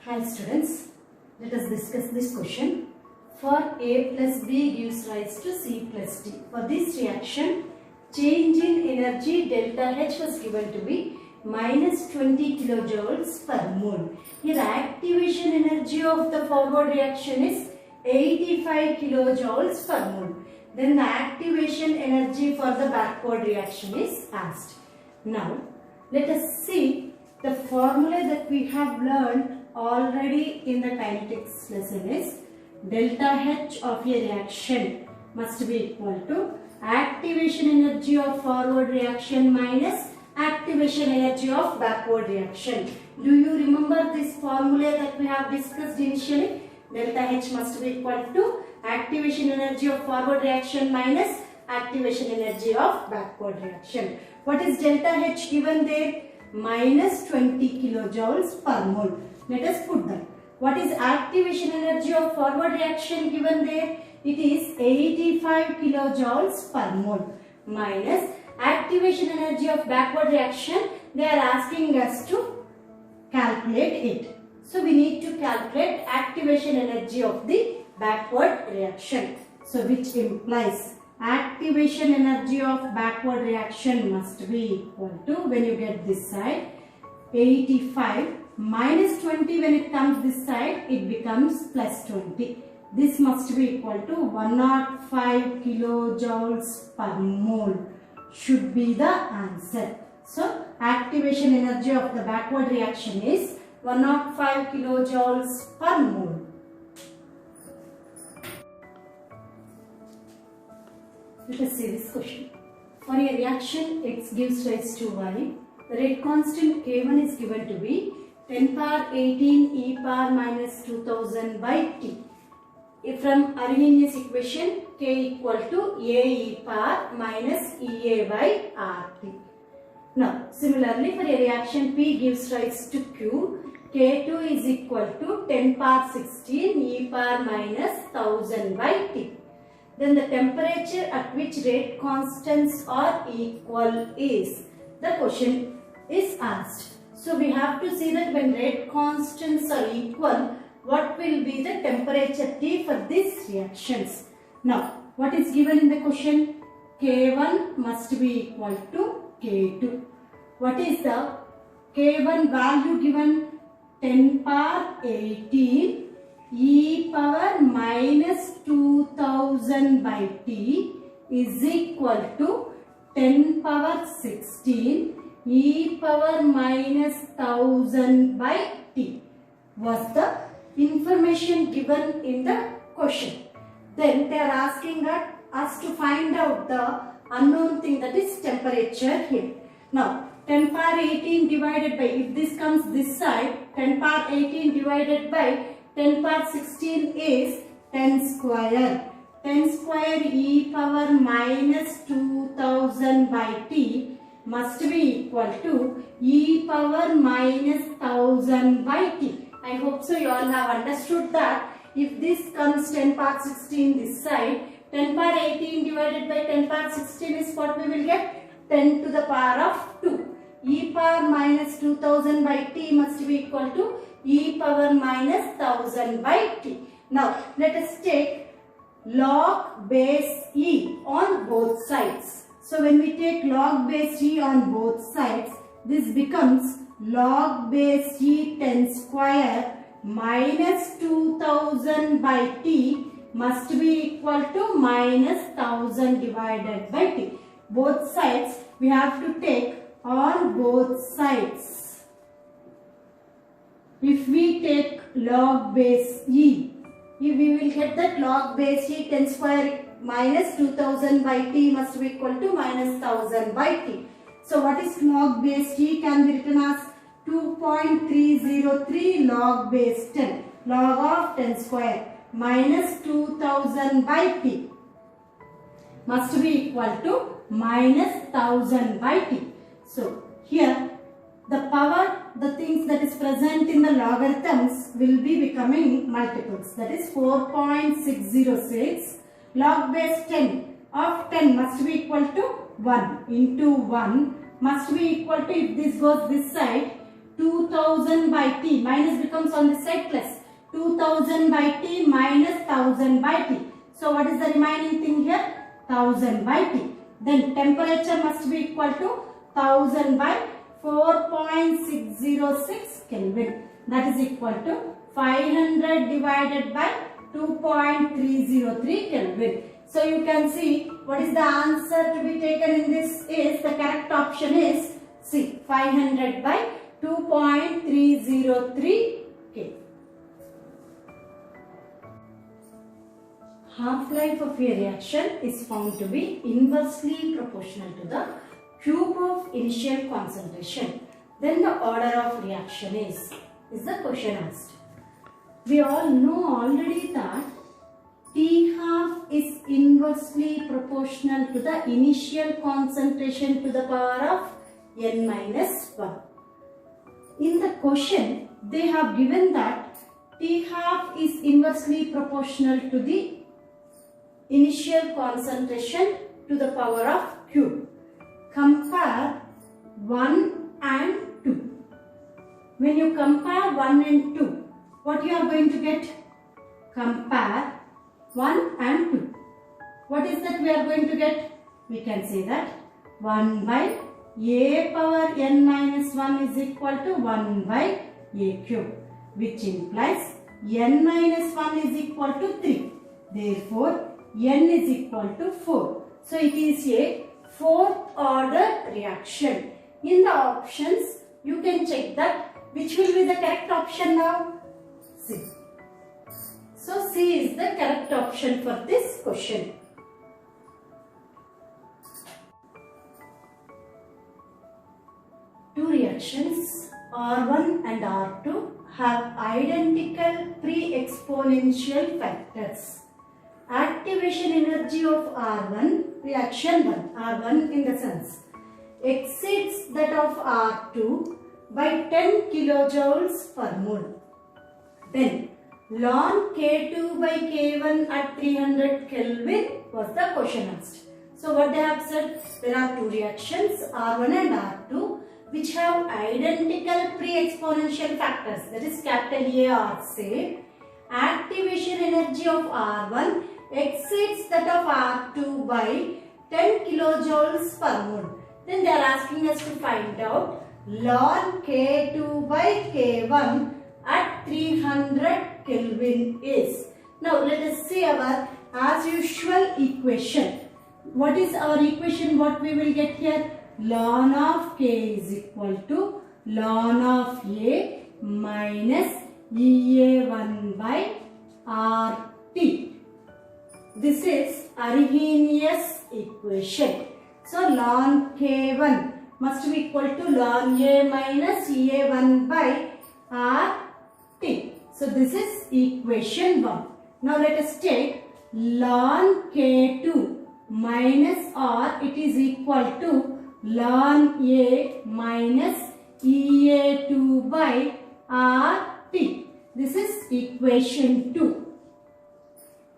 Hi students, let us discuss this question. For A plus B gives rise to C plus D. For this reaction, change in energy delta H was given to be minus 20 kilojoules per mole. Here activation energy of the forward reaction is 85 kilojoules per mole. Then the activation energy for the backward reaction is asked. Now, let us see the formula that we have learned already in the kinetics lesson is delta H of a reaction must be equal to activation energy of forward reaction minus activation energy of backward reaction. Do you remember this formula that we have discussed initially? Delta H must be equal to activation energy of forward reaction minus activation energy of backward reaction. What is delta H given there? Minus 20 kilojoules per mole. Let us put that. What is activation energy of forward reaction given there? It is 85 kilojoules per mole minus activation energy of backward reaction. They are asking us to calculate it. So we need to calculate activation energy of the backward reaction. So which implies activation energy of backward reaction must be equal to, when you get this side, 85 minus 20, when it comes this side, it becomes plus 20. This must be equal to 105 kilojoules per mole should be the answer. So activation energy of the backward reaction is 105 kilojoules per mole. Let us see this question. For a reaction X gives rise to Y, the rate constant K1 is given to be 10 power 18 e power minus 2000 by T. From Arrhenius equation, K equal to A e power minus EA by RT. Now, similarly for a reaction P gives rise to Q, K2 is equal to 10 power 16 e power minus 1000 by T. Then the temperature at which rate constants are equal is the question is asked. So we have to see that when rate constants are equal, what will be the temperature T for these reactions. Now, what is given in the question? K1 must be equal to K2. What is the K1 value given? 10 power 18 e power minus 2000 by T is equal to 10 power 16 e power minus 1000 by T was the information given in the question. Then they are asking us to find out the unknown thing, that is temperature here. Now 10 power 18 divided by, if this comes this side, 10 power 18 divided by 10 power 16 is 10 square. 10 square e power minus 2000 by T must be equal to e power minus 1000 by T. I hope so you all have understood that. If this comes 10 power 16 this side, 10 power 18 divided by 10 power 16 is what we will get? 10 to the power of 2. E power minus 2000 by T must be equal to e power minus 1000 by T. Now let us take log base E on both sides. So when we take log base E on both sides, this becomes log base E 10 square minus 2000 by T must be equal to minus 1000 divided by T. Both sides we have to take on both sides. If we take log base E, we will get that log base E 10 square minus 2000 by T must be equal to minus 1000 by T. So what is log base E? Can be written as 2.303 log base 10, log of 10 square minus 2000 by T must be equal to minus 1000 by T. So here the power, the things that is present in the logarithms will be becoming multiples. That is 4.606 log base 10 of 10 must be equal to 1 into 1 must be equal to, if this goes this side, 2000 by T. Minus becomes on this side plus. 2000 by T minus 1000 by T. So what is the remaining thing here? 1000 by T. Then temperature must be equal to 1000 by 4.606 Kelvin. That is equal to 500 divided by 2.303 Kelvin. So you can see what is the answer to be taken in this is the correct option is C, 500 by 2.303 K. Half-life of a reaction is found to be inversely proportional to the cube of initial concentration. Then the order of reaction is the question asked. We all know already that T half is inversely proportional to the initial concentration to the power of n minus 1. In the question, they have given that T half is inversely proportional to the initial concentration to the power of cube. Compare 1 and 2. When you compare 1 and 2, what you are going to get? Compare 1 and 2. What is that we are going to get? We can say that 1 by a power n minus 1 is equal to 1 by a cube, which implies n minus 1 is equal to 3. Therefore, n is equal to 4. So, it is a fourth order reaction. In the options, you can check that which will be the correct option now? C. So, C is the correct option for this question. Two reactions R1 and R2 have identical pre-exponential factors. Activation energy of R1, reaction 1, R1 in the sense, exceeds that of R2 by 10 kilojoules per mole. Then, ln K2 by K1 at 300 Kelvin was the question asked. So, what they have said, there are two reactions R1 and R2 which have identical pre-exponential factors, that is capital A or say, activation energy of R1 exceeds that of R2 by 10 kilojoules per mole. Then they are asking us to find out ln K2 by K1 at 300 Kelvin is. Now let us see our as usual equation. What is our equation? What we will get here? Ln of K is equal to ln of A minus EA1 by RT. This is Arrhenius equation. So, ln K1 must be equal to ln A minus EA1 by RT. So, this is equation 1. Now, let us take ln K2 minus R, it is equal to ln A minus EA2 by RT. This is equation 2.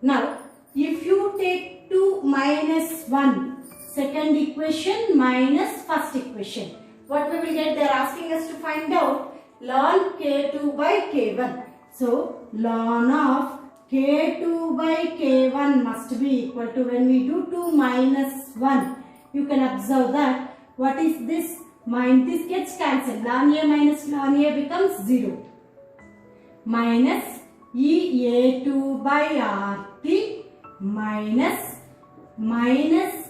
Now, if you take 2 minus 1, second equation minus first equation, what we will get? They are asking us to find out ln K2 by K1. So, ln of K2 by K1 must be equal to, when we do 2 minus 1, you can observe that what is this? This gets cancelled. Ln A minus ln A becomes 0. Minus EA2 by RT minus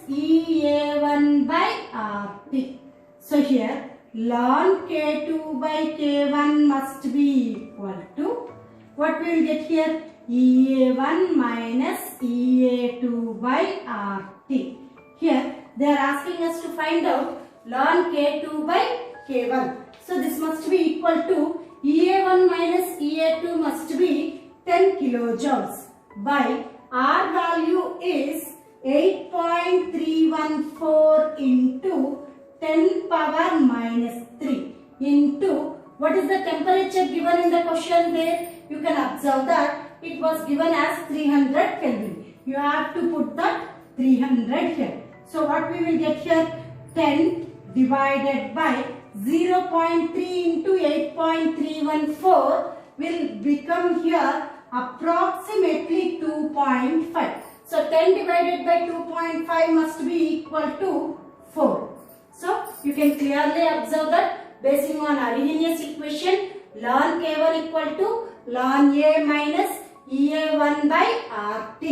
EA1 by RT. So here ln K2 by K1 must be equal to, what we will get here? EA1 minus EA2 by RT. Here they are asking us to find out ln K2 by K1. So this must be equal to EA1 minus EA2 must be 10 kilojoules by R value is 8.314 into 10 power minus 3 into, what is the temperature given in the question there? You can observe that it was given as 300 Kelvin. You have to put that 300 here. So what we will get here? 10 divided by 0.3 into 8.314 will become here approximately 2.5. So 10 divided by 2.5 must be equal to 4. So you can clearly observe that basing on Arrhenius equation, ln K1 equal to ln A minus EA1 by RT.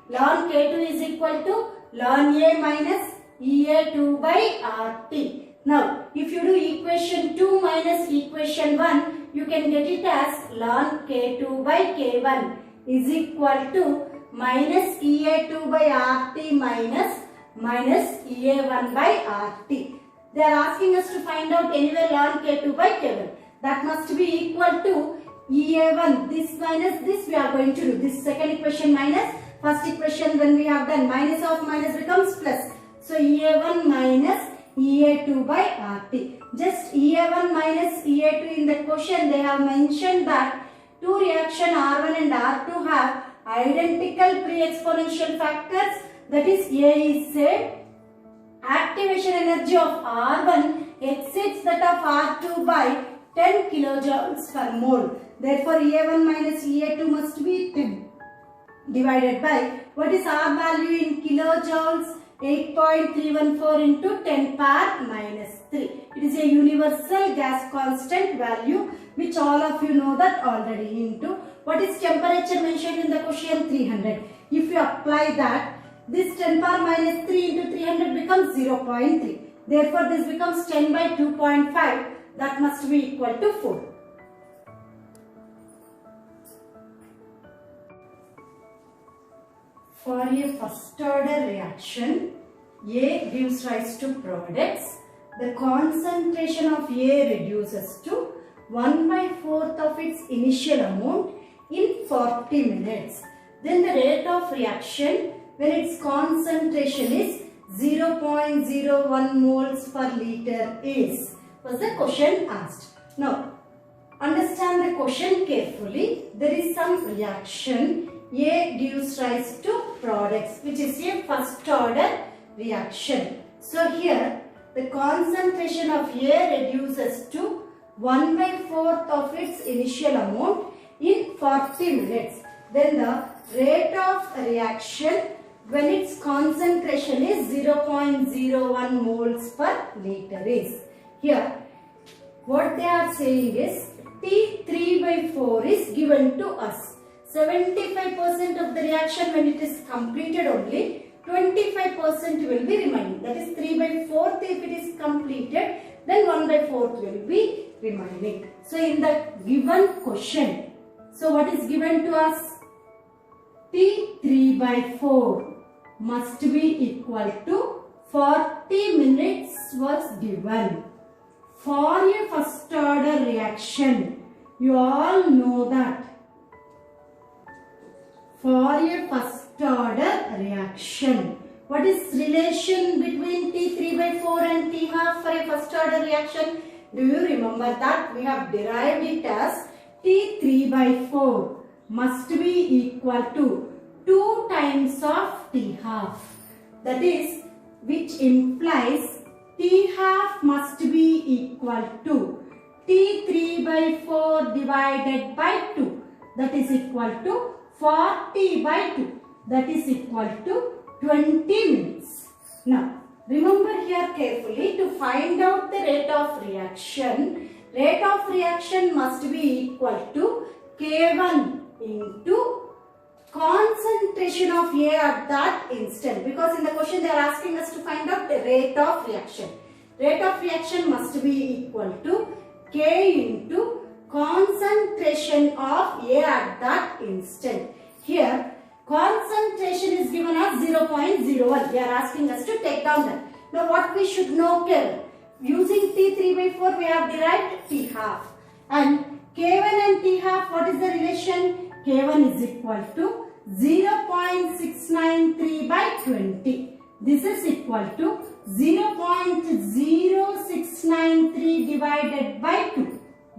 Ln K2 is equal to ln A minus EA2 by RT. Now, if you do equation 2 minus equation 1, you can get it as ln K2 by K1 is equal to minus EA2 by RT minus EA1 by RT. They are asking us to find out anyway ln K2 by K1. That must be equal to EA1. This minus this we are going to do. This second equation minus first equation when we have done minus of minus becomes plus. So EA1 minus EA2 by RT. Just EA1 minus EA2 in the question they have mentioned that two reaction R1 and R2 have identical pre-exponential factors. That is A is said activation energy of R1 exceeds that of R2 by 10 kilojoules per mole. Therefore EA1 minus EA2 must be 10 divided by what is R value in kilojoules? 8.314 into 10 power minus 3. It is a universal gas constant value which all of you know that already. Into what is temperature mentioned in the question? 300. If you apply that, this 10 power minus 3 into 300 becomes 0.3. Therefore this becomes 10 by 2.5. That must be equal to 4. For a first order reaction, A gives rise to products. The concentration of A reduces to 1/4 of its initial amount in 40 minutes. Then the rate of reaction when its concentration is 0.01 moles per liter is, was the question asked. Now, understand the question carefully. There is some reaction. A gives rise to products, which is a first order reaction. So here the concentration of A reduces to 1/4 of its initial amount in 40 minutes. Then the rate of reaction when its concentration is 0.01 moles per liter is. Here what they are saying is T3/4 is given to us. 75% of the reaction when it is completed only, 25% will be remaining. That is 3/4 if it is completed, then 1/4 will be remaining. So in the given question, so what is given to us? T3/4 must be equal to 40 minutes was given. For a first order reaction, you all know that for a first order reaction, what is relation between T3/4 and T half for a first order reaction? Do you remember that we have derived it as T3/4 must be equal to 2 times of T half. That is, which implies T half must be equal to T3/4 divided by 2. That is equal to 40/2. That is equal to 20 minutes. Now, remember here carefully to find out the rate of reaction. Rate of reaction must be equal to K1 into concentration of A at that instant. Because in the question they are asking us to find out the rate of reaction. Rate of reaction must be equal to K into concentration of A at that instant. Here concentration is given as 0.01. They are asking us to take down that. Now what we should know here, using T3/4 we have derived T half, and K1 and T half, what is the relation? K1 is equal to 0.693 by 20. This is equal to 0.0693 divided by 2.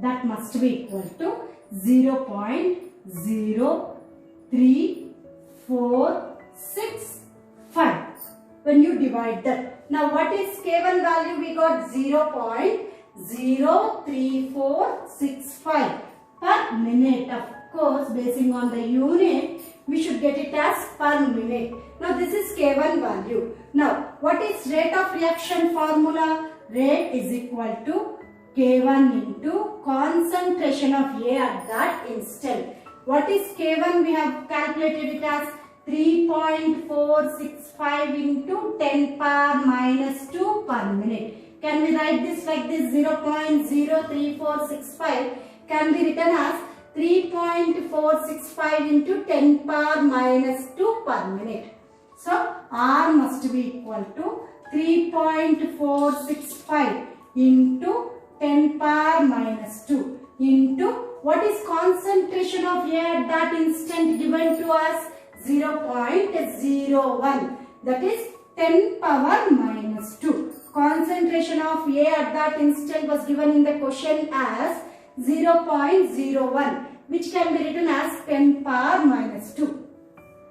That must be equal to 0.03465 when you divide that. Now what is K1 value? We got 0.0693. 0.03465 per minute. Of course, basing on the unit, we should get it as per minute. Now this is K1 value. Now what is rate of reaction formula? Rate is equal to K1 into concentration of A at that instant. What is K1? We have calculated it as 3.465 into 10 power minus 2 per minute. Can we write this like this? 0.03465 can be written as 3.465 into 10 power minus 2 per minute. So R must be equal to 3.465 into 10 power minus 2 into what is concentration of A at that instant given to us? 0.01, that is 10 power minus 2. Concentration of A at that instant was given in the question as 0.01, which can be written as 10 power minus 2.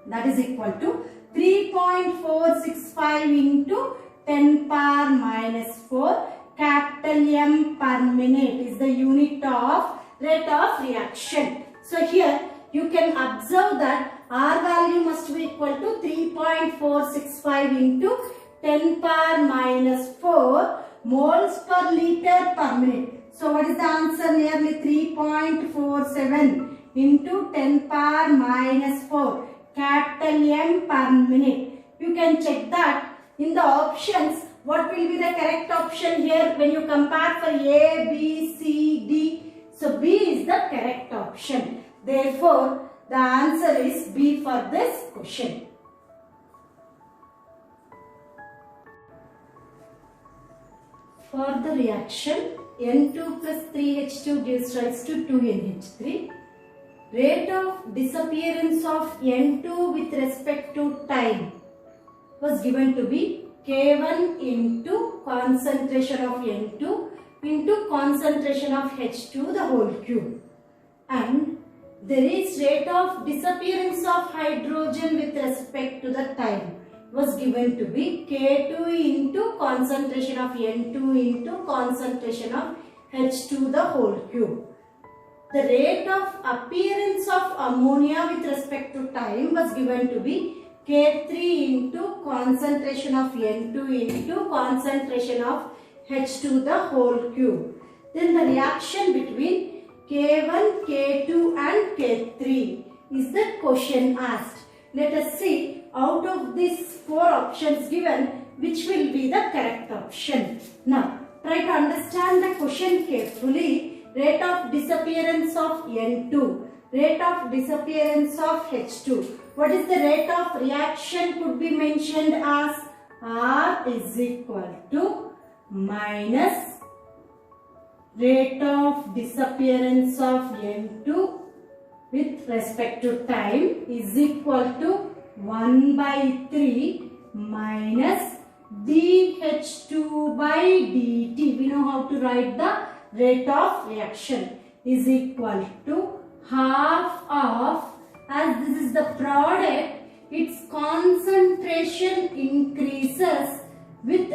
That is equal to 3.465 into 10 power minus 4 capital M per minute is the unit of rate of reaction. So here you can observe that R value must be equal to 3.465 into 10 power minus 4 moles per liter per minute. So what is the answer? Nearly 3.47 into 10 power minus 4 capital M per minute. You can check that in the options. What will be the correct option here when you compare for A, B, C, D? So B is the correct option. Therefore, the answer is B for this question. For the reaction, N2 plus 3H2 gives rise to 2NH3. Rate of disappearance of N2 with respect to time was given to be K1 into concentration of N2 into concentration of H2 the whole cube. And there is rate of disappearance of hydrogen with respect to the time was given to be K2 into concentration of N2 into concentration of H2 the whole cube. The rate of appearance of ammonia with respect to time was given to be K3 into concentration of N2 into concentration of H2 the whole cube. Then the reaction between K1, K2 and K3 is the question asked. Let us see out of these 4 options given which will be the correct option. Now try to understand the question carefully. Rate of disappearance of N2, rate of disappearance of H2. What is the rate of reaction could be mentioned as R is equal to minus rate of disappearance of N2 with respect to time is equal to 1 by 3 minus dH2 by dt. We know how to write the rate of reaction is equal to half of, as this is the product, its concentration increases with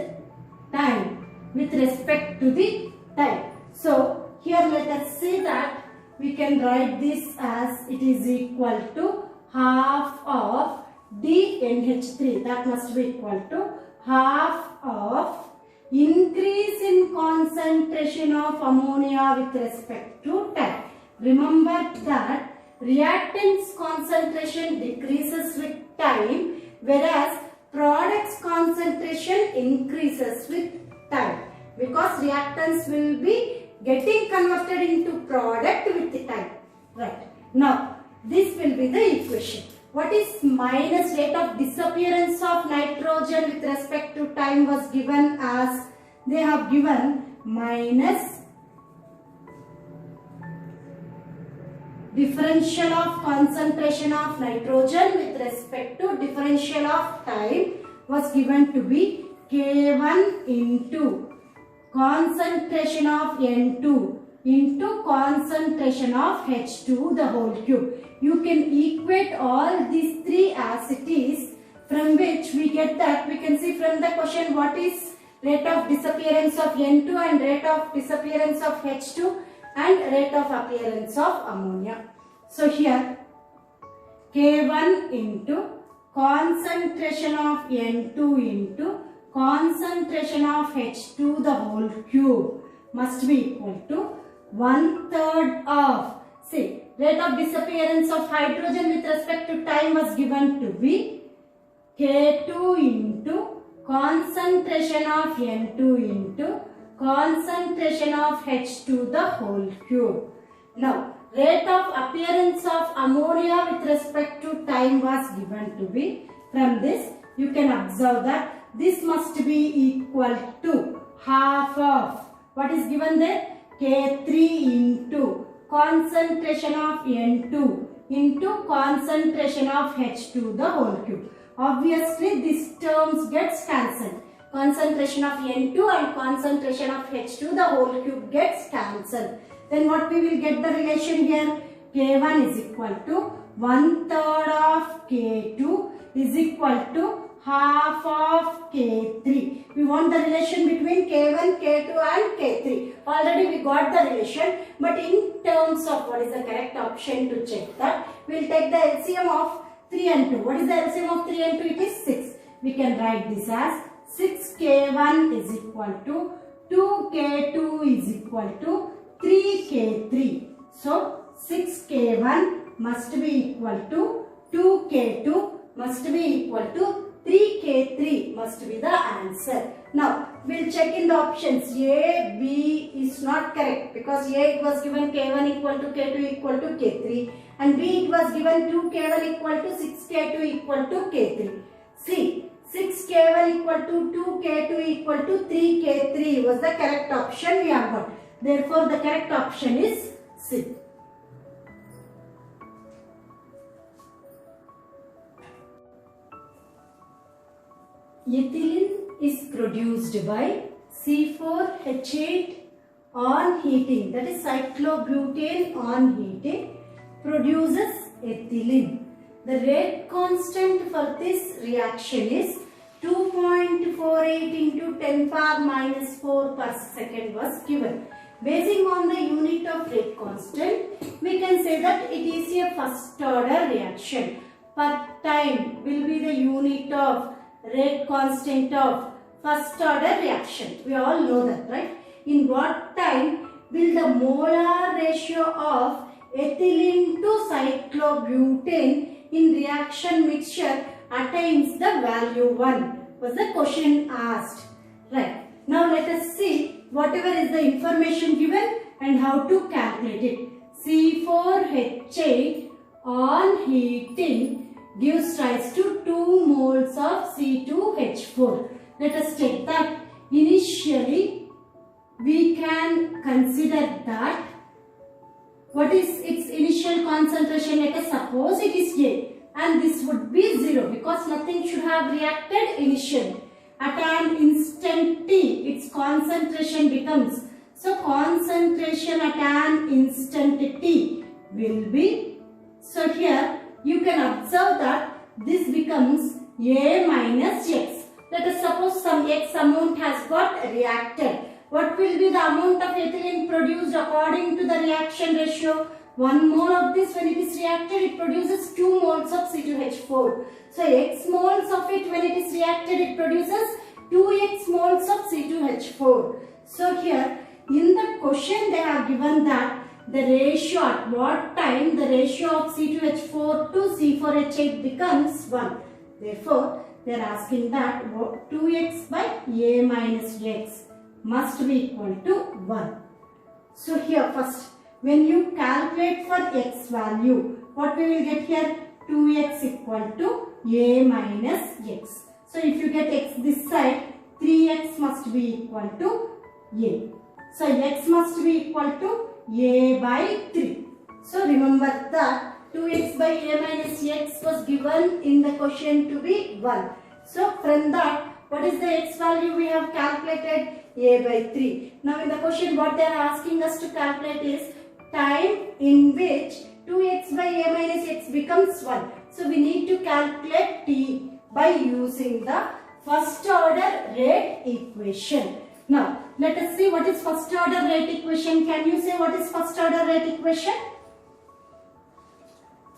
time, with respect to the time. So here let us say that we can write this as it is equal to half of dNH3, that must be equal to half of increase in concentration of ammonia with respect to time. Remember that reactants concentration decreases with time, whereas products concentration increases with time, because reactants will be getting converted into product with the time. Right. Now this will be the equation. What is minus rate of disappearance of nitrogen with respect to time was given as, they have given minus differential of concentration of nitrogen with respect to differential of time was given to be K1 into concentration of N2 into concentration of H2 the whole cube. You can equate all these 3 as it is, from which we get that we can see from the question what is rate of disappearance of N2 and rate of disappearance of H2 and rate of appearance of ammonia. So here K1 into concentration of N2 into concentration of H2 the whole cube must be equal to 1/3 of, see, rate of disappearance of hydrogen with respect to time was given to be K2 into concentration of N2 into concentration of H2 the whole cube. Now, rate of appearance of ammonia with respect to time was given to be, from this you can observe that this must be equal to half of, what is given there? K3 into concentration of N2 into concentration of H2 the whole cube. Obviously these terms gets cancelled. Concentration of N2 and concentration of H2 the whole cube gets cancelled. Then what we will get the relation here? K1 is equal to 1/3 of K2 is equal to half of K3. We want the relation between K1, K2 and K3. Already we got the relation, but in terms of what is the correct option, to check that, we will take the LCM of 3 and 2. What is the LCM of 3 and 2? It is 6. We can write this as 6K1 is equal to 2K2 is equal to 3K3. So 6K1 must be equal to 2K2 must be equal to 3K3 must be the answer. Now we will check in the options. A, B is not correct because A it was given K1 equal to K2 equal to K3 and B it was given 2K1 equal to 6K2 equal to K3. C, 6K1 equal to 2K2 equal to 3K3 was the correct option we have got. Therefore the correct option is C. Ethylene is produced by C4H8 on heating, that is cyclobutane on heating produces ethylene. The rate constant for this reaction is 2.48 into 10 power minus 4 per second was given. Basing on the unit of rate constant, we can say that it is a first order reaction. Per time will be the unit of rate constant of first order reaction. We all know that, right? In what time will the molar ratio of ethylene to cyclobutane in reaction mixture attains the value 1 was the question asked. Right. Now let us see whatever is the information given and how to calculate it. C4H8 on heating gives rise to 2 moles of C2H4. Let us take that. Initially, we can consider that what is its initial concentration. Let us suppose it is A and this would be 0 because nothing should have reacted initially. At an instant T, its concentration becomes, so concentration at an instant T will be, so here you can observe that this becomes A minus X. Let us suppose some X amount has got reacted. What will be the amount of ethylene produced according to the reaction ratio? 1 mole of this, when it is reacted, it produces 2 moles of C2H4. So X moles of it, when it is reacted, it produces 2X moles of C2H4. So here in the question they have given that the ratio, at what time the ratio of C2H4 to C4H8 becomes 1. Therefore, they are asking that 2x by A minus X must be equal to 1. So here first, when you calculate for X value, what we will get here? 2x equal to A minus X. So if you get X this side, 3x must be equal to A. So X must be equal to A by 3. So remember that 2x by A minus X was given in the question to be 1. So from that, what is the X value we have calculated? A by 3. Now in the question what they are asking us to calculate is time in which 2x by A minus X becomes 1. So we need to calculate T by using the first order rate equation. Now, let us see what is first order rate equation. Can you say what is first order rate equation?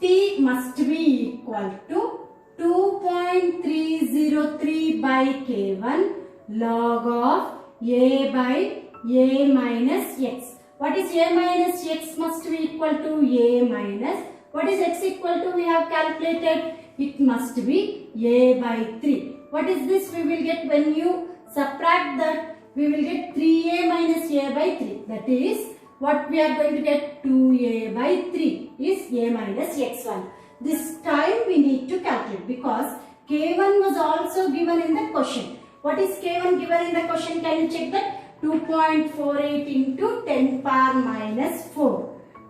T must be equal to 2.303 by K1 log of A by A minus X. What is A minus X must be equal to A minus. What is X equal to? We have calculated. It must be A by 3. What is this? We will get, when you subtract that, we will get 3A minus A by 3. That is, what we are going to get, 2A by 3 is A minus X1. This time we need to calculate because K1 was also given in the question. What is K1 given in the question? Can you check that? 2.48 into 10 power minus 4.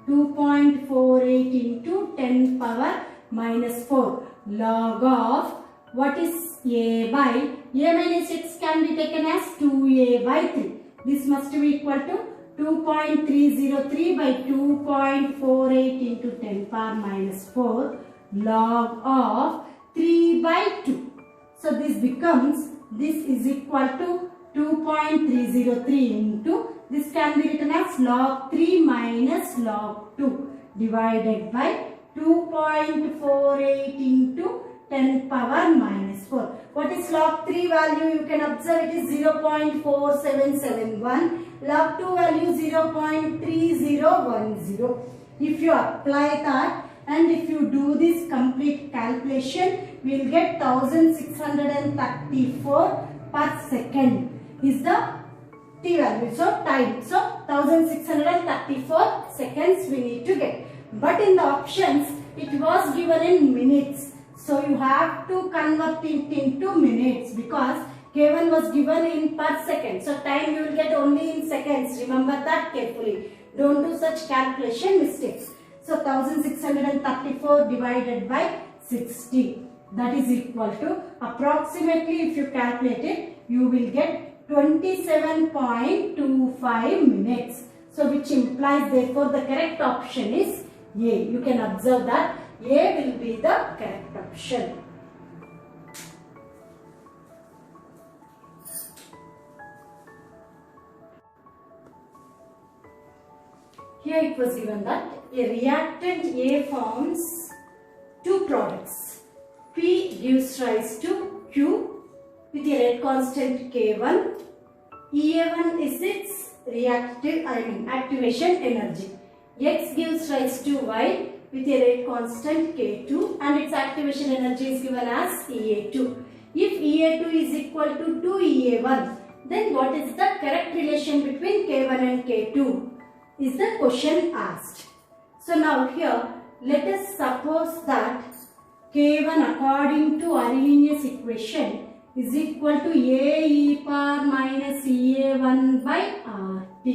2.48 into 10 power minus 4 log of what is A by A minus X can be taken as 2A by 3. This must be equal to 2.303 by 2.48 into 10 power minus 4 log of 3 by 2. So this becomes, this is equal to 2.303 into, this can be written as log 3 minus log 2 divided by 2.48 into 10 power minus 4. What is log 3 value? You can observe it is 0.4771. Log 2 value 0.3010. If you apply that and if you do this complete calculation, we will get 1634 per second is the T value. So time. So 1634 seconds we need to get. But in the options, it was given in minutes. So you have to convert it into minutes because K1 was given in per second. So time you will get only in seconds. Remember that carefully. Don't do such calculation mistakes. So 1634 divided by 60. That is equal to, approximately if you calculate it, you will get 27.25 minutes. So which implies therefore the correct option is A. You can observe that A will be the correct option. Here it was given that a reactant A forms two products. P gives rise to Q with a rate constant K1. EA1 is its activation energy. X gives rise to Y with a rate constant K2 and its activation energy is given as EA2. If EA2 is equal to 2EA1, then what is the correct relation between K1 and K2 is the question asked. So now here let us suppose that K1 according to Arrhenius equation is equal to A e power minus EA1 by RT.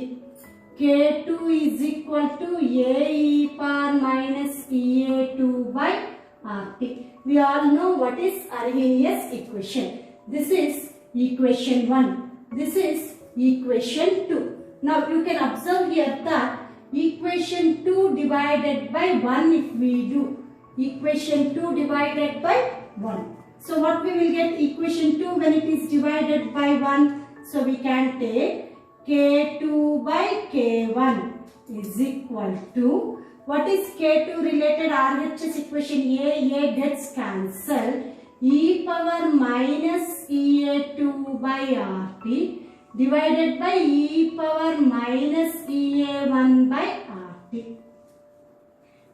K2 is equal to A e power minus EA2 by RT. We all know what is Arrhenius equation. This is equation 1. This is equation 2. Now you can observe here that equation 2 divided by 1 if we do. Equation 2 divided by 1. So what we will get? Equation 2 when it is divided by 1. So we can take K2 by K1 is equal to, what is K2 related RHS equation? A gets cancelled. E power minus EA2 by RT divided by E power minus EA1 by RT,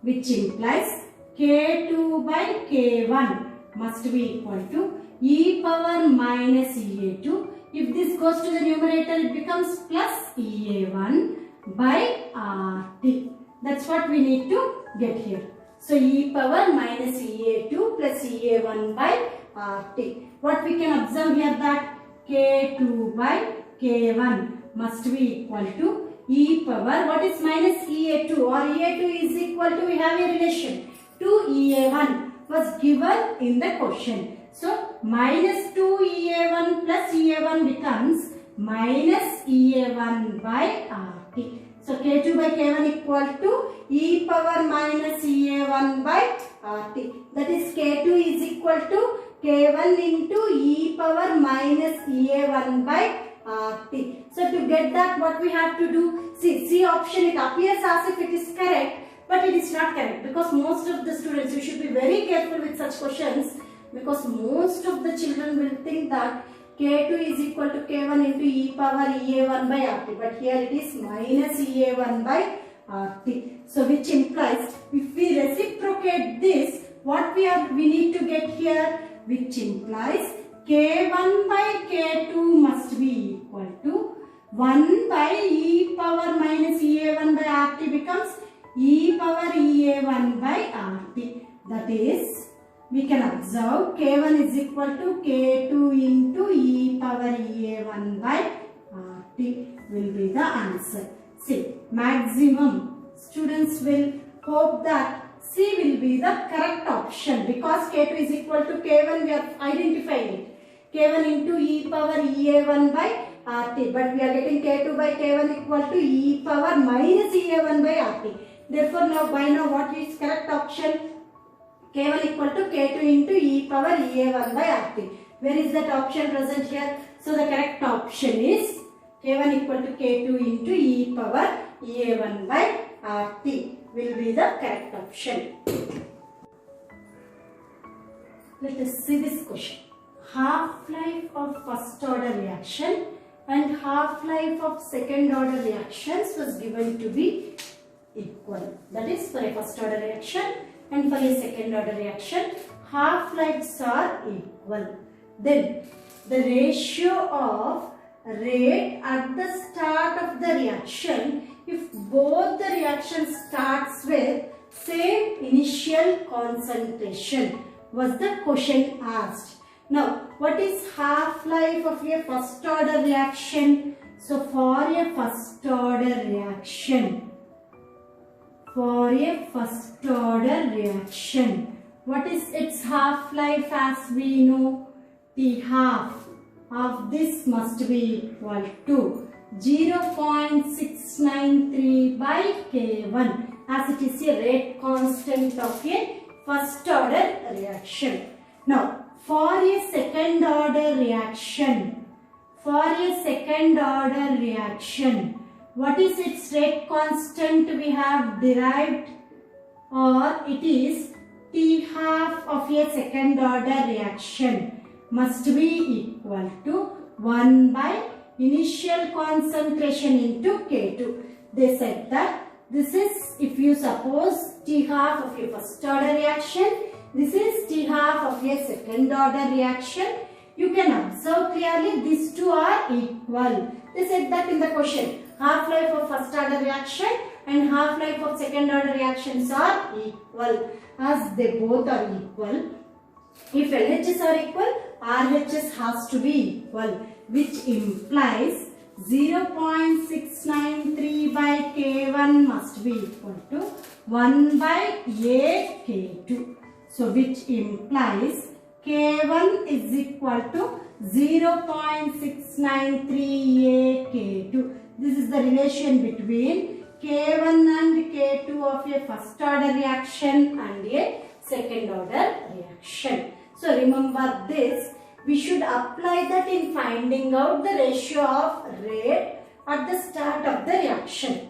which implies K2 by K1 must be equal to E power minus EA2. If this goes to the numerator, it becomes plus EA1 by RT. That's what we need to get here. So E power minus EA2 plus EA1 by RT. What we can observe here that K2 by K1 must be equal to E power, what is minus EA2 or EA2 is equal to, we have a relation to EA1 was given in the question. So minus 2 EA1 plus EA1 becomes minus EA1 by RT. So K2 by K1 equal to E power minus EA1 by RT. That is K2 is equal to K1 into e power minus EA1 by RT. So to get that, what we have to do? See, C option, it appears as if it is correct, but it is not correct, because most of the students, you should be very careful with such questions, because most of the children will think that K2 is equal to K1 into e power EA1 by RT, but here it is minus EA1 by RT. So which implies, if we reciprocate this, what we need to get here, which implies K1 by K2 must be equal to 1 by e power minus EA1 by RT becomes e power EA1 by RT. That is, we can observe K1 is equal to K2 into e power EA1 by RT will be the answer. See, maximum students will hope that C will be the correct option, because K2 is equal to K1, we are identifying it. K1 into e power EA1 by RT, but we are getting K2 by K1 equal to e power minus EA1 by RT. Therefore, now by now what is correct option? K1 equal to K2 into e power EA1 by RT. Where is that option present here? So the correct option is K1 equal to K2 into e power EA1 by RT will be the correct option. Let us see this question. Half-life of first order reaction and half-life of second order reactions was given to be equal. That is, for a first order reaction and for a second order reaction, half-lives are equal. Then the ratio of rate at the start of the reaction, if both the reaction starts with same initial concentration, was the question asked. Now, what is half-life of a first order reaction? So, for a first order reaction, what is its half-life? As we know, T half of this must be equal to 0.693 by K1, as it is a rate constant of a first order reaction. Now, for a second order reaction, what is its rate constant we have derived? Or it is T half of a second order reaction must be equal to 1 by initial concentration into K2. They said that this is, if you suppose T half of a first order reaction, this is T half of a second order reaction, you can observe clearly these two are equal. They said that in the question. Half-life of first order reaction and half-life of second order reactions are equal, as they both are equal. If LHS are equal, RHS has to be equal, which implies 0.693 by K1 must be equal to 1 by A K2. So, which implies K1 is equal to 0.693 A K2. This is the relation between K1 and K2 of a first order reaction and a second order reaction. So remember this, we should apply that in finding out the ratio of rate at the start of the reaction.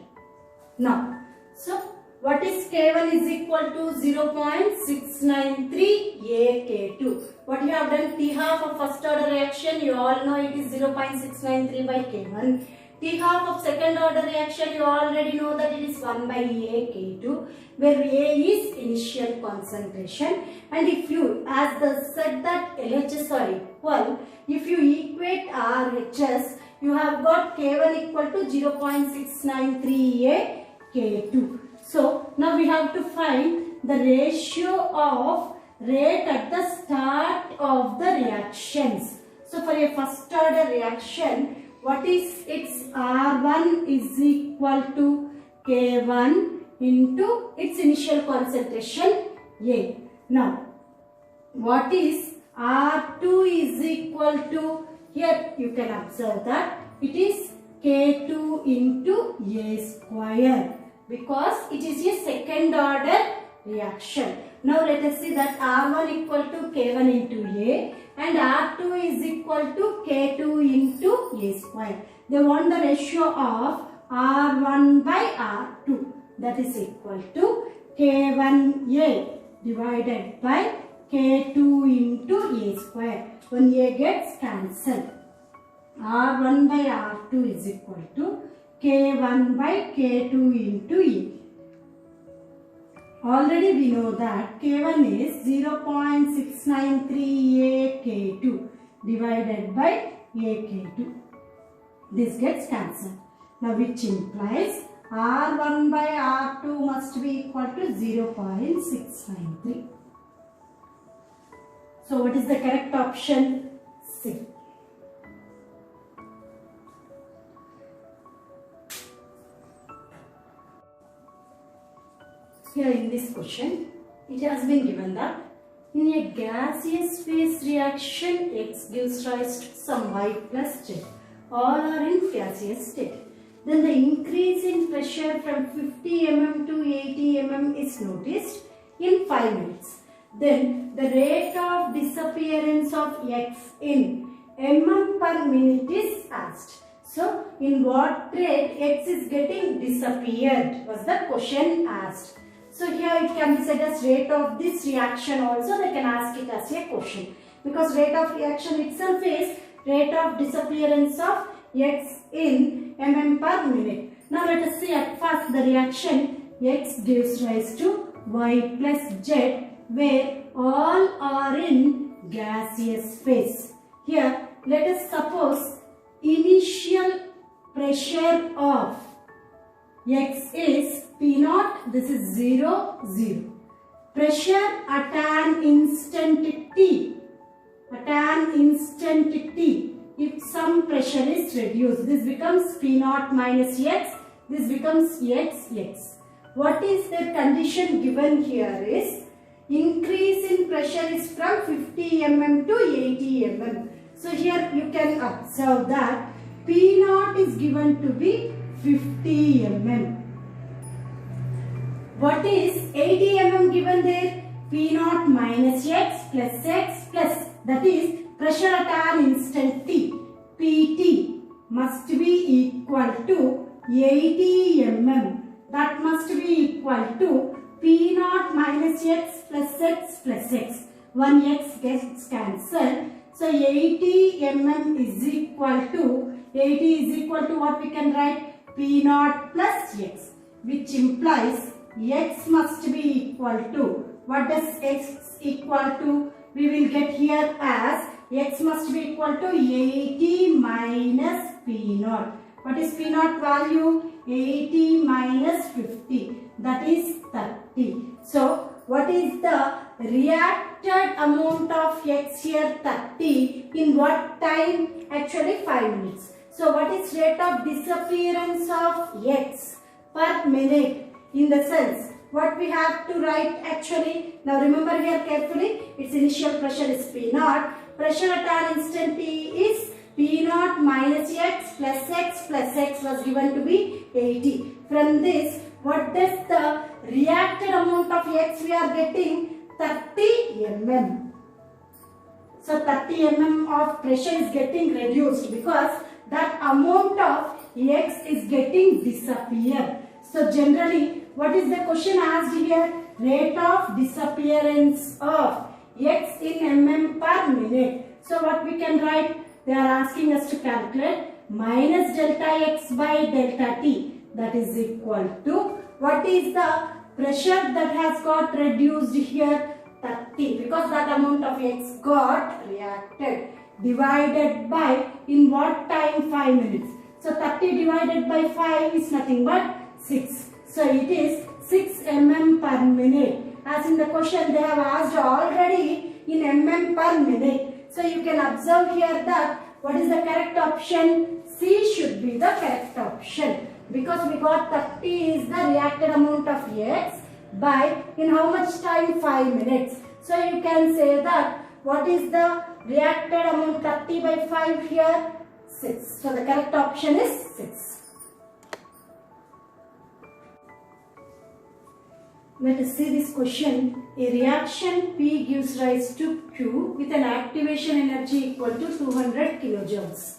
Now, so what is K1 is equal to 0.693 A K2. What you have done, T half of first order reaction, you all know it is 0.693 by K1. T half of second order reaction, you already know that it is 1 by A K2, where A is initial concentration. And if you, as the said that LHS are equal, if you equate RHS, you have got K1 equal to 0.693 A K2. So, now we have to find the ratio of rate at the start of the reactions. So, for a first order reaction, what is its R1 is equal to K1 into its initial concentration A. Now, what is R2 is equal to, here you can observe that it is K2 into A square, because it is a second order reaction. Now let us see that R1 equal to K1 into A and R2 is equal to K2 into A square. They want the ratio of R1 by R2, that is equal to K1A divided by K2 into A square. When A gets cancelled, R1 by R2 is equal to K1 by K2 into A. Already we know that K1 is 0.693 AK2 divided by AK2. This gets cancelled. Now which implies R1 by R2 must be equal to 0.693. So what is the correct option? C. Here in this question, it has been given that in a gaseous phase reaction, X gives rise to some Y plus Z. All are in gaseous state. Then the increase in pressure from 50 mm to 80 mm is noticed in 5 minutes. Then the rate of disappearance of X in mm per minute is asked. So, in what rate X is getting disappeared was the question asked. So, here it can be said as rate of this reaction also, they can ask it as a question. Because rate of reaction itself is rate of disappearance of X in mm per minute. Now, let us see at first the reaction X gives rise to Y plus Z, where all are in gaseous phase. Here, let us suppose initial pressure of X is P0, this is 0, 0. Pressure at an instant T, if some pressure is reduced, this becomes P0 minus X, this becomes X. What is the condition given here is increase in pressure is from 50 mm to 80 mm. So here you can observe that P0 is given to be 50 mm. What is 80 mm given there? P0 minus X plus that is pressure at an instant T. PT must be equal to 80 mm. That must be equal to P0 minus X plus X. 1 X gets cancelled. So 80 mm is equal to what we can write? P0 plus X, which implies X must be equal to, what does X equal to? We will get here as X must be equal to 80 minus P0. What is P0 value? 80 minus 50, that is 30. So, what is the reacted amount of X here? 30. In what time? Actually 5 minutes. So, what is rate of disappearance of X per minute? In the sense, what we have to write actually, now remember here carefully, its initial pressure is P0. Pressure at an instant T is P0 minus X plus X was given to be 80. From this, what does the reacted amount of X we are getting? 30 mm. So 30 mm of pressure is getting reduced because that amount of X is getting disappeared. So generally, what is the question asked here? Rate of disappearance of X in mm per minute. So what we can write? They are asking us to calculate minus delta X by delta T. That is equal to, what is the pressure that has got reduced here? 30, because that amount of X got reacted, divided by, in what time? 5 minutes. So 30 divided by 5 is nothing but 6. So it is 6 mm per minute. As in the question they have asked already in mm per minute. So you can observe here that what is the correct option? C should be the correct option. Because we got 30 is the reacted amount of X by in how much time? 5 minutes. So you can say that what is the reacted amount 30 by 5 here? 6. So the correct option is 6. Let us see this question. A reaction P gives rise to Q with an activation energy equal to 200 kilojoules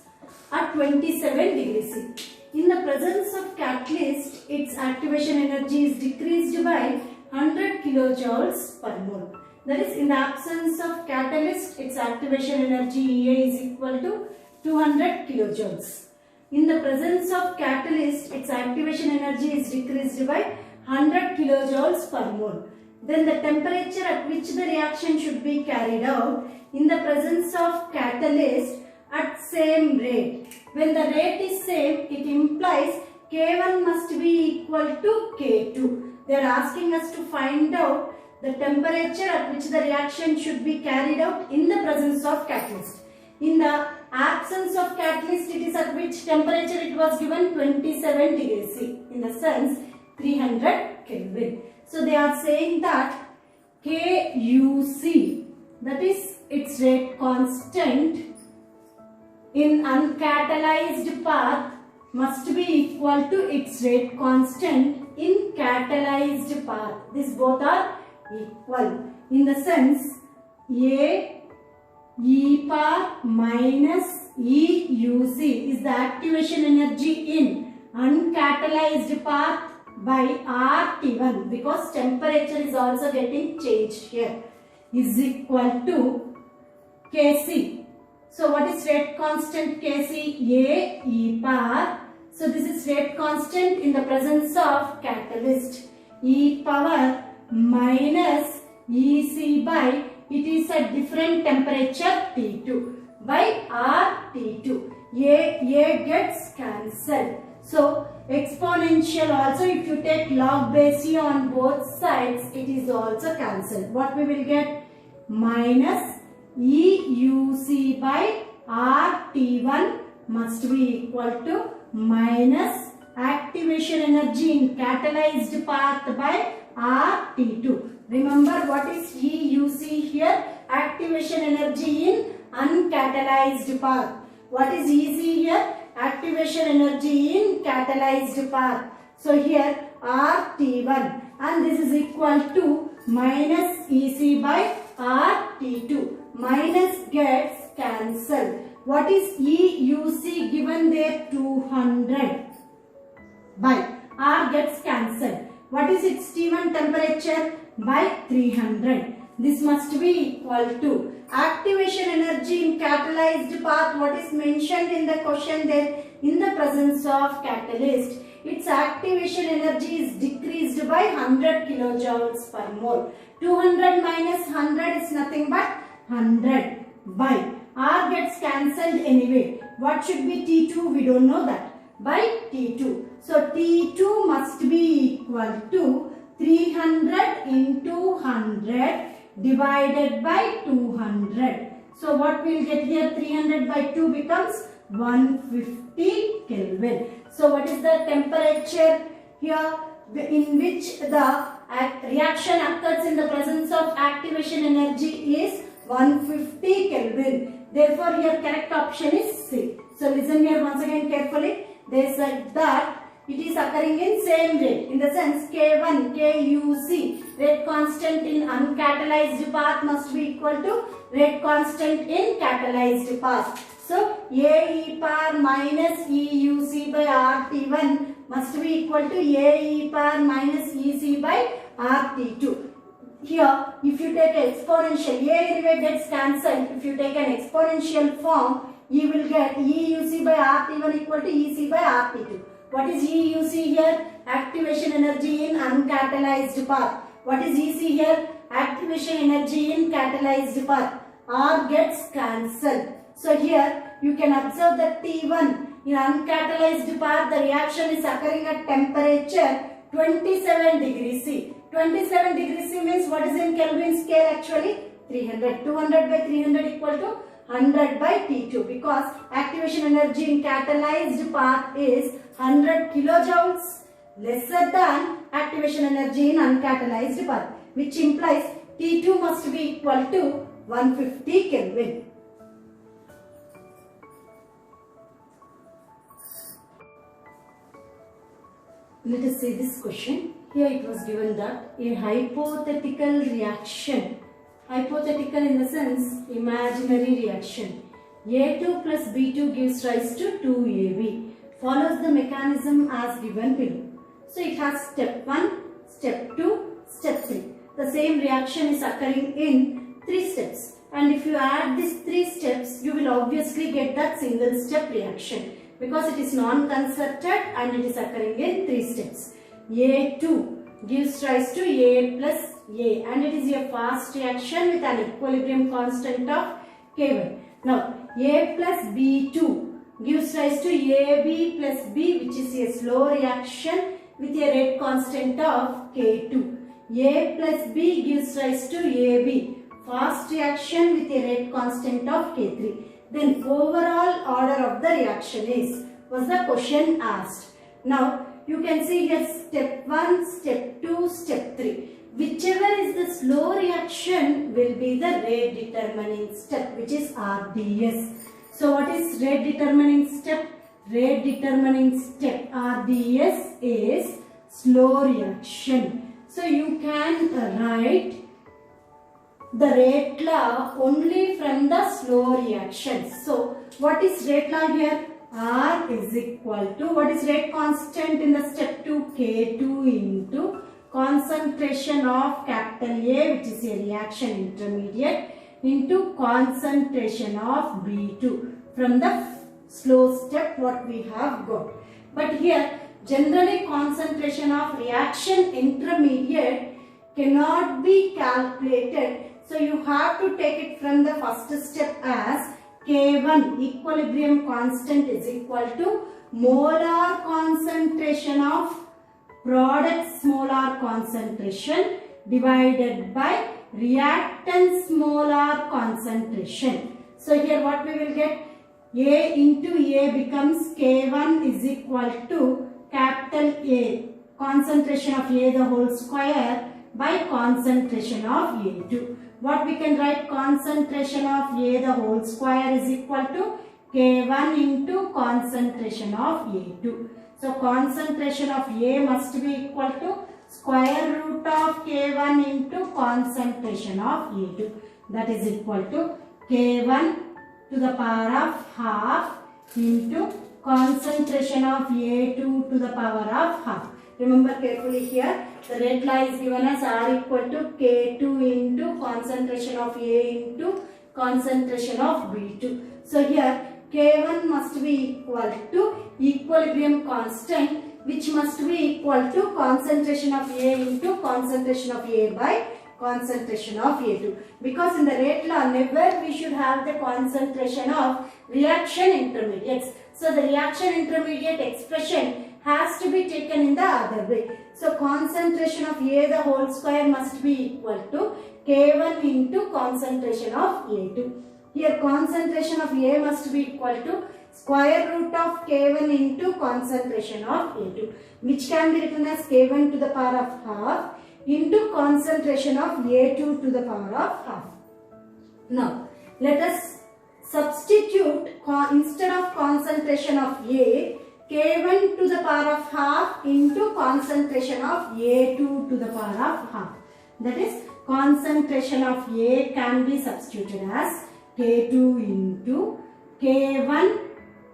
at 27 degrees C. In the presence of catalyst, its activation energy is decreased by 100 kilojoules per mole. That is, in the absence of catalyst, its activation energy EA is equal to 200 kilojoules. In the presence of catalyst, its activation energy is decreased by 100 kilojoules per mole. Then the temperature at which the reaction should be carried out in the presence of catalyst at same rate. When the rate is same, it implies K1 must be equal to K2. They are asking us to find out the temperature at which the reaction should be carried out in the presence of catalyst. In the absence of catalyst, it is at which temperature it was given? 27 degrees C. In the sense, 300 Kelvin. So they are saying that KUC, that is its rate constant in uncatalyzed path, must be equal to its rate constant in catalyzed path. These both are equal. In the sense, A E power minus EUC is the activation energy in uncatalyzed path by RT1, because temperature is also getting changed here, is equal to Kc. So what is rate constant Kc? A E power. So this is rate constant in the presence of catalyst. E power minus EC by, it is a different temperature T2 by RT2. A gets cancelled. So exponential also, if you take log base e on both sides, it is also cancelled. What we will get? Minus EUC by RT1 must be equal to minus activation energy in catalyzed path by RT2. Remember what is EUC here? Activation energy in uncatalyzed path. What is EC here? Activation energy in catalyzed path. So here RT1, and this is equal to minus EC by RT2. Minus gets cancelled. What is EUC given there? 200 by R gets cancelled. What is its T1 temperature? By 300. This must be equal to activation energy in catalyzed path. What is mentioned in the question there? In the presence of catalyst, its activation energy is decreased by 100 kilojoules per mole. 200 minus 100 is nothing but 100 by R gets cancelled anyway. What should be T2? We don't know that. By T2. So T2 must be equal to 300 into 100 divided by 200. So what we will get here? 300 by 2 becomes 150 Kelvin. So what is the temperature here in which the reaction occurs in the presence of activation energy is 150 Kelvin. Therefore here correct option is C. So listen here once again carefully. They said that it is occurring in same rate. In the sense K1, KUC, rate constant in uncatalyzed path must be equal to rate constant in catalyzed path. So A E power minus EUC by RT1 must be equal to A E power minus EC by RT2. Here, if you take an exponential, A anyway gets cancelled. If you take an exponential form, you will get EUC by RT1 equal to EC by RT2. What is EUC here? Activation energy in uncatalyzed path. What is EC here? Activation energy in catalyzed path. R gets cancelled. So here you can observe that T1 in uncatalyzed path, the reaction is occurring at temperature 27 degrees C. 27 degrees C means what is in Kelvin scale actually? 300. 200 by 300 equal to 100 by T2, because activation energy in catalyzed path is 100 kilojoules lesser than activation energy in uncatalyzed path, which implies T2 must be equal to 150 Kelvin. Let us see this question. Here it was given that a hypothetical reaction, hypothetical in the sense imaginary reaction, A2 plus B2 gives rise to 2AB, follows the mechanism as given below. So it has step 1, step 2, step 3. The same reaction is occurring in 3 steps. And if you add these 3 steps, you will obviously get that single step reaction because it is non-concerted and it is occurring in 3 steps. A2 gives rise to A plus A and it is a fast reaction with an equilibrium constant of K1. Now A plus B2 gives rise to AB plus B, which is a slow reaction with a rate constant of K2. A plus B gives rise to AB, fast reaction with a rate constant of K3. Then overall order of the reaction was the question asked. Now you can see here step 1, step 2, step 3. Whichever is the slow reaction will be the rate determining step, which is RDS. So what is rate determining step? Rate determining step RDS is slow reaction. So you can write the rate law only from the slow reactions. So what is rate law here? R is equal to, what is rate constant in the step 2? K2 into concentration of capital A, which is a reaction intermediate, into concentration of B2 from the slow step what we have got. But here generally concentration of reaction intermediate cannot be calculated. So you have to take it from the first step as K1 equilibrium constant is equal to molar concentration of product's molar concentration divided by reactant's molar concentration. So here what we will get? A into A becomes K1 is equal to capital A, concentration of A the whole square by concentration of A2. What we can write? Concentration of A the whole square is equal to K1 into concentration of A2. So concentration of A must be equal to square root of K1 into concentration of A2. That is equal to K1 to the power of half into concentration of A2 to the power of half. Remember carefully here, the rate law is given as R equal to K2 into concentration of A into concentration of B2. So here K1 must be equal to equilibrium constant, which must be equal to concentration of A into concentration of A by concentration of A2. Because in the rate law never we should have the concentration of reaction intermediates. So the reaction intermediate expression has to be taken in the other way. So concentration of A the whole square must be equal to K1 into concentration of A2. Here concentration of A must be equal to square root of K1 into concentration of A2, which can be written as K1 to the power of half into concentration of A2 to the power of half. Now let us substitute instead of concentration of A, K1 to the power of half into concentration of A2 to the power of half. That is, concentration of A can be substituted as K2 into K1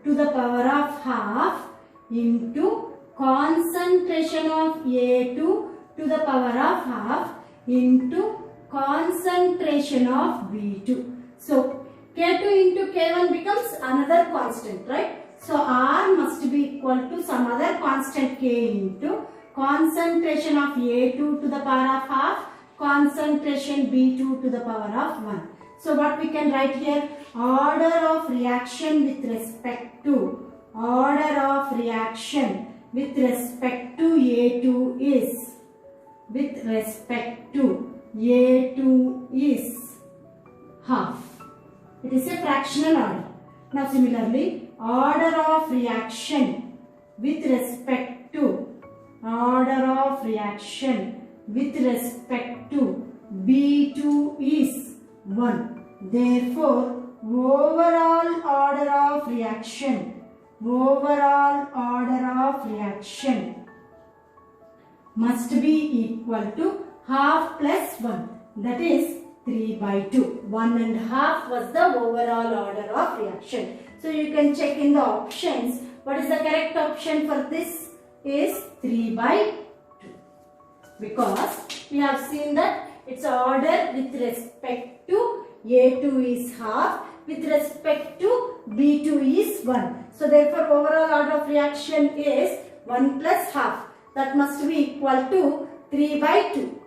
to the power of half into concentration of A2 to the power of half into concentration of B2. So K2 into K1 becomes another constant, right? So R must be equal to some other constant K into concentration of A2 to the power of half, concentration B2 to the power of 1. So what we can write here? Order of reaction with respect to A2 is half. It is a fractional order. Now similarly, order of reaction with respect to B2 is 1. Therefore, overall order of reaction must be equal to half plus 1. That is 3 by 2. 1 and half was the overall order of reaction. So you can check in the options. What is the correct option for this? Is 3 by 2. Because we have seen that its order with respect to A2 is half, with respect to B2 is 1. So therefore overall order of reaction is 1 plus half. That must be equal to 3 by 2.